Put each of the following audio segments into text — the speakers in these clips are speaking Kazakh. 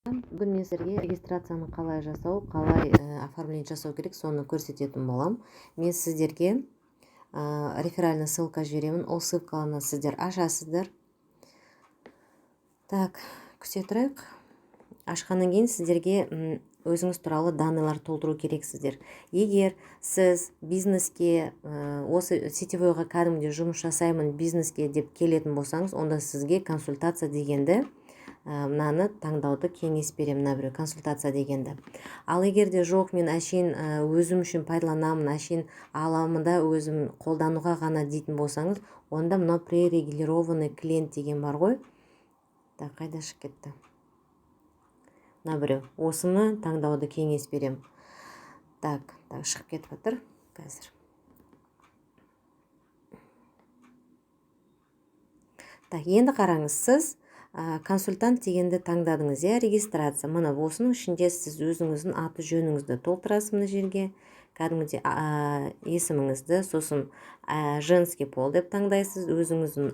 Бүгін мен сіздерге регистрацияны қалай жасау, қалай оформление жасау керек, соны көрсететін болам. Мен сіздерге реферальный ссылка жіберемін. Ол ссылканы сіздер ашасыздар. Так, күте тұрайық. Ашқаннан кейін сіздерге өзіңіз туралы данныйлар толтыру керексіздер. Егер сіз бизнеске осы сетевойға кәдімгідей жұмыс жасаймын бизнеске деп келетін болсаңыз, онда сізге консультация дегенді мынаны таңдауды кеңес беремін, мына біреу консультация дегенді. Ал егер де жоқ, мен әшейін өзім үшін пайдаланамын, әшейін аламында өзім қолдануға ғана дейтін болсаңыз, онда мынау пререгулированный клиент деген бар ғой. Так, қайда шығып кетті? Мына біреу. Осыны таңдауды кеңес беремін. Так, шығып кетіп жатыр қазір. Так, енді қараңыз, сіз консультант дегенді таңдадыңыз, регистрация. Мына осының ішінде сіз өзіңіздің аты жөніңізді толтырасыз мына жерге, кәдімгідей есіміңізді, сосын женский пол деп таңдайсыз, өзіңіздің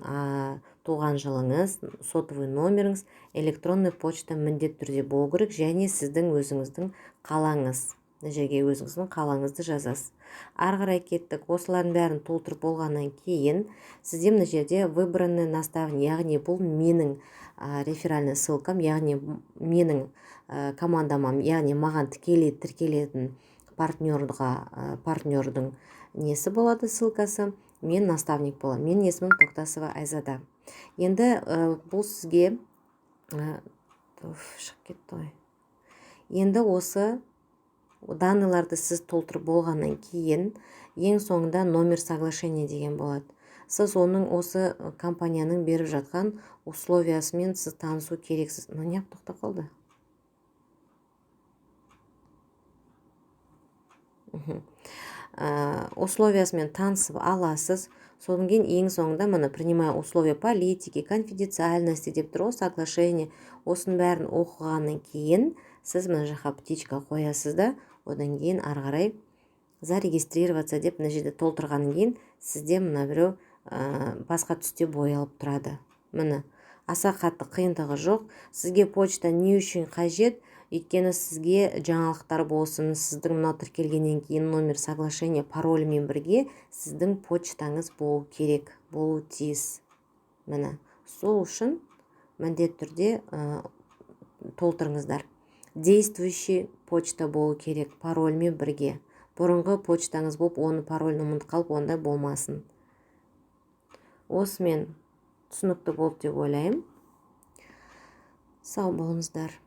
туған жылыңыз, сотовый номеріңіз, электронный почта міндетті түрде болу керек, және сіздің өзіңіздің қалаңыз. Мына жерге өзіңіздің қалаңызды жазасыз. Ары қарай кеттік. Осылардың бәрін толтырып болғаннан кейін сізде мына жерде выбранный наставник, яғни бұл менің реферальный ссылкам, яғни менің командама, яғни маған тікелей тіркелетін партнердің несі болады, ссылкасы. Мен наставник боламын. Мен есімім Тоқтасова Айзада. Енді бұл сізге шығып кетті ғой. Енді осы данныйларды сіз толтырып болғаннан кейін ең соңында номер соглашения деген болады. Сіз оның осы компанияның беріп жатқан условиясымен сіз танысу керексіз. Неғып тоқтап қалды? Условиясымен танысып аласыз. Содан кейін ең соңында мына принимая условия политики, конфиденциальности деп тұр ғой, соглашение. Осының бәрін оқығаннан кейін сіз мына жаққа птичка қоясыз да, одан кейін ары қарай зарегистрироваться деп мына жерде толтырғаннан кейін сізде мына біреу басқа түсте боялып тұрады. Міне, аса қатты қиындығы жоқ. Сізге почта не үшін қажет? Өйткені сізге жаңалықтар болсын, сіздің мынау тіркелгеннен кейін номер соглашения паролімен бірге сіздің почтаңыз болу керек, болу тиіс. Міне, сол үшін міндетті түрде толтырыңыздар. Действующий почта болу керек, парольмен бірге. Бұрынғы почтаңыз болып, оны паролін ұмытып қалып, ондай болмасын. Осымен түсінікті болды деп ойлаймын. Сау болыңыздар.